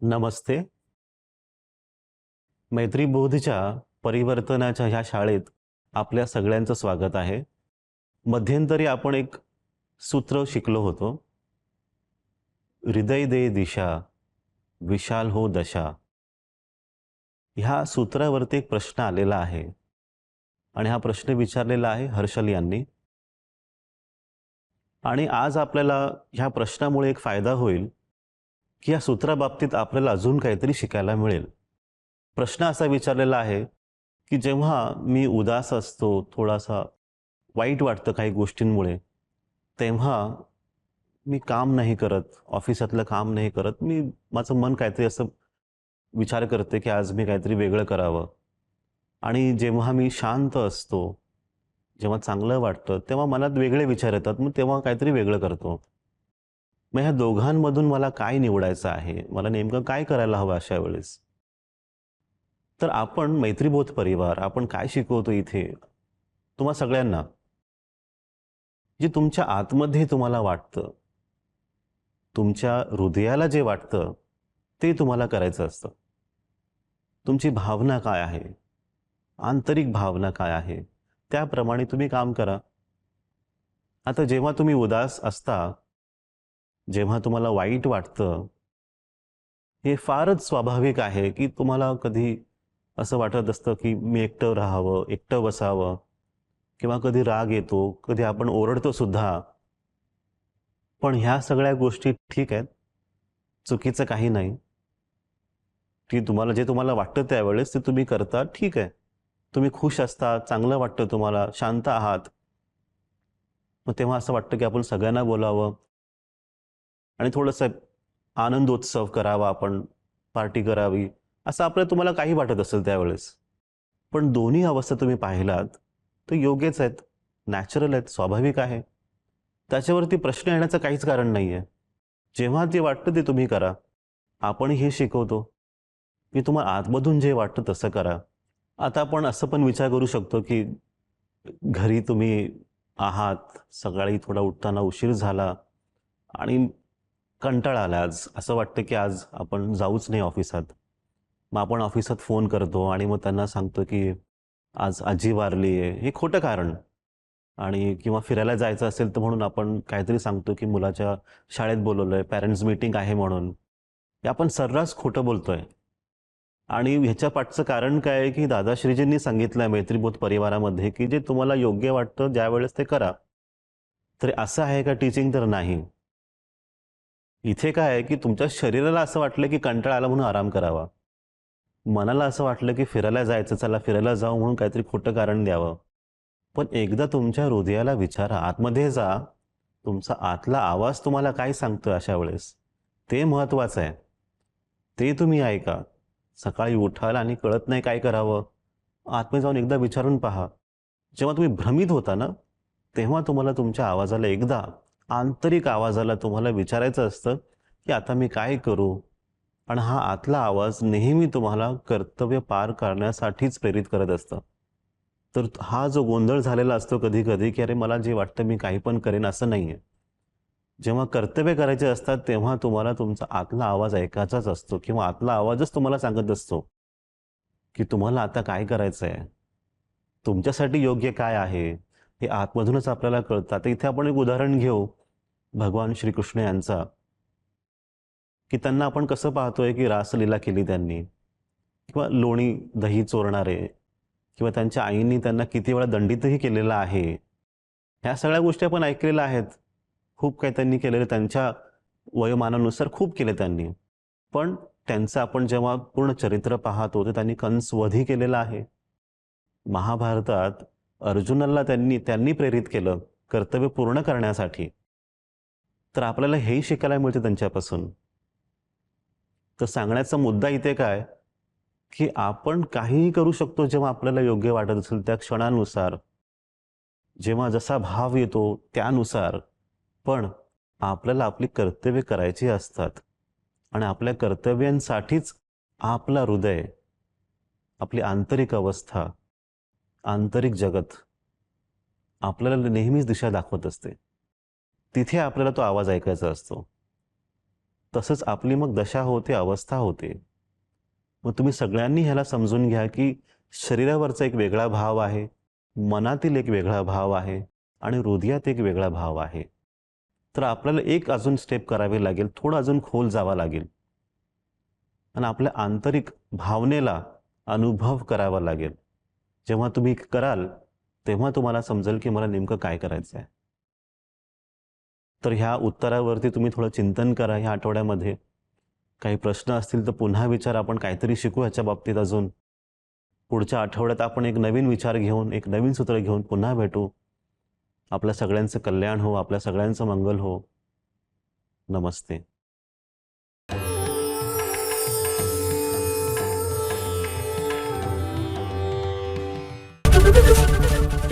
नमस्ते. मैत्रीबोधच्या परिवर्तनाच्या ह्या शाळेत आपल्या सगळ्यांचं स्वागत आहे. मध्यंतरी आपण एक सूत्र शिकलो होतो. हृदय दे दिशा, विशाल हो दशा. ह्या सूत्रावरती एक प्रश्न आलेला आहे आणि हा प्रश्न विचारलेला आहे हर्षल यांनी. आणि आज आपल्याला ह्या प्रश्नामुळे एक फायदा होईल, की या सूत्राबाबतीत आपल्याला अजून काहीतरी शिकायला मिळेल. प्रश्न असा विचारलेला आहे, की जेव्हा मी उदास असतो, थोडासा वाईट वाटतं काही गोष्टींमुळे, तेव्हा मी काम नाही करत, ऑफिसातलं काम नाही करत. माझं मन काहीतरी असं विचार करते, की आज मी काहीतरी वेगळं करावं. आणि जेव्हा मी शांत असतो, जेव्हा चांगलं वाटतं, तेव्हा मनात वेगळे विचार येतात. मग तेव्हा काहीतरी वेगळं करतो. मग ह्या दोघांमधून मला काय निवडायचं आहे? मला नेमकं काय करायला हवं अशा वेळेस? तर आपण मैत्रीबोध परिवार आपण काय शिकवतो इथे? तुम्हा सगळ्यांना, जे तुमच्या आतमध्ये तुम्हाला वाटतं, तुमच्या हृदयाला जे वाटतं, ते तुम्हाला करायचं असतं. तुमची भावना काय आहे? आंतरिक भावना काय आहे? त्याप्रमाणे तुम्ही काम करा. आता जेव्हा तुम्ही उदास असता, जेव्हा तुम्हाला वाईट वाटतं, हे फारच स्वाभाविक आहे, की तुम्हाला कधी असं वाटत असतं, की मी एकटं राहावं, एकटं बसावं किंवा कधी राग येतो, कधी आपण ओरडतो सुद्धा. पण ह्या सगळ्या गोष्टी ठीक आहेत. चुकीचं काही नाही, की जे तुम्हाला वाटतं त्यावेळेस ते तुम्ही करता, ठीक आहे. तुम्ही खुश असता, चांगलं वाटतं तुम्हाला, शांत आहात. मग तेव्हा असं वाटतं, की आपण सगळ्यांना बोलावं आणि थोडंसं आनंदोत्सव करावा आपण, पार्टी करावी, असं तुम्हाला काही वाटत असेल त्यावेळेस. पण दोन्ही अवस्था तुम्ही पाहिलात, तर योग्यच आहेत, नॅचरल आहेत, स्वाभाविक आहे. त्याच्यावरती प्रश्न येण्याचं काहीच कारण नाही आहे. जेव्हा जे वाटतं ते तुम्ही करा. आपण हे शिकवतो, की तुम्हाला आतमधून जे वाटतं तसं करा. आता आपण असं पण विचार करू शकतो, की घरी तुम्ही आहात, सकाळी थोडा उठताना उशीर झाला आणि कंटाळा आला आज. असं वाटतं, की आज आपण जाऊच नाही ऑफिसात. मग आपण ऑफिसात फोन करतो आणि मग त्यांना सांगतो, की आज आजी वारली आहे. हे खोटं कारण. आणि किंवा फिरायला जायचं असेल तर म्हणून आपण काहीतरी सांगतो, की मुलाच्या शाळेत बोलवलंय, पॅरेंट्स मीटिंग आहे म्हणून. हे आपण सर्रास खोटं बोलतोय. आणि ह्याच्या पाठचं कारण काय आहे, की दादाश्रीजींनी सांगितलंय मैत्रीबोध परिवारामध्ये, की जे तुम्हाला योग्य वाटतं ज्यावेळेस ते करा. तर असं आहे का टीचिंग? तर नाही. इथे काय आहे, की तुमच्या शरीराला असं वाटलं, की कंटाळा आला म्हणून आराम करावा. मनाला असं वाटलं, की फिरायला जायचं, चला फिरायला जाऊ म्हणून काहीतरी खोटं कारण द्यावं. पण एकदा तुमच्या हृदयाला विचारा, आतमध्ये जा. तुमचा आतला आवाज तुम्हाला काय सांगतोय अशा वेळेस? ते महत्वाचं आहे. ते तुम्ही ऐका. सकाळी उठाल आणि कळत नाही काय करावं? आतमध्ये जाऊन एकदा विचारून पहा. जेव्हा तुम्ही भ्रमित होता ना, तेव्हा तुम्हाला तुमच्या आवाजाला आंतरिक आवाजाला तुम्हाला विचारायचं असतं, की आता मी काय करू? आणि हा आतला आवाज नेहमी तुम्हाला कर्तव्य पार करण्यासाठीच प्रेरित करत असतं. तर हा जो गोंधळ झालेला असतो कधी-कधी, की अरे मला जे वाटतं मी काही पण करेन असं नाहीये. जेव्हा कर्तव्य करायचे असतात, तेव्हा तुम्हाला तुमचा आतला आवाज ऐकायचाच असतो किंवा आतला आवाजच तुम्हाला सांगत असतो, की तुम्हाला आता काय करायचंय? तुमच्यासाठी योग्य काय आहे? हे आतमधूनच आपल्याला कळतं. आता इथे आपण एक उदाहरण घेऊ भगवान श्रीकृष्ण यांचा, की त्यांना आपण कसं पाहतोय, की रासलीला केली त्यांनी किंवा लोणी, दही चोरणारे किंवा त्यांच्या आईंनी त्यांना किती वेळा दंडितही केलेलं आहे. ह्या सगळ्या गोष्टी आपण ऐकलेल्या आहेत. खूप काही त्यांनी केलेलं त्यांच्या वयोमानानुसार खूप केले त्यांनी. पण त्यांचं आपण जेव्हा पूर्ण चरित्र पाहतो, तर त्यांनी कंसवधही केलेला आहे. महाभारतात अर्जुनाला त्यांनी त्यांनी प्रेरित केलं कर्तव्य पूर्ण करण्यासाठी. तर आपल्याला हेही शिकायला मिळतं त्यांच्यापासून. तर सांगण्याचा मुद्दा इथे काय, की आपण काहीही करू शकतो जेव्हा आपल्याला योग्य वाटत असेल त्या क्षणानुसार, जेव्हा जसा भाव येतो त्यानुसार. पण आपल्याला आपली कर्तव्य करायची असतात आणि आपल्या कर्तव्यांसाठीच आपलं हृदय, आपली आंतरिक अवस्था, आंतरिक जगत आपल्याला नेहमीच दिशा दाखवत असते. तिथे आपल्याला तो आवाज ऐकायचा असतो. तसंच आपली मग दशा होते, अवस्था होते. मग तुम्ही सगळ्यांनी ह्याला समजून घ्या, की शरीरावरचा एक वेगळा भाव आहे, मनातील एक वेगळा भाव आहे आणि हृदयात एक वेगळा भाव आहे. तर आपल्याला एक अजून स्टेप करावी लागेल, थोडं अजून खोल जावं लागेल आणि आपल्या आंतरिक भावनेला अनुभव करावा लागेल. जेव्हा तुम्ही कराल, तेव्हा तुम्हाला समजेल, की मला नेमकं काय करायचं आहे. तर ह्या उत्तरावरती तुम्ही थोडं चिंतन करा ह्या आठवड्यामध्ये. काही प्रश्न असतील तर पुन्हा विचारा, आपण काहीतरी शिकू ह्याच्या बाबतीत अजून. पुढच्या आठवड्यात आपण एक नवीन विचार घेऊन, एक नवीन सूत्र घेऊन पुन्हा भेटू. आपल्या सगळ्यांचं कल्याण हो, आपल्या सगळ्यांचं मंगल हो. नमस्ते.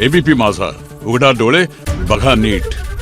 एबीपी माझा, उघडा डोळे बघा नीट.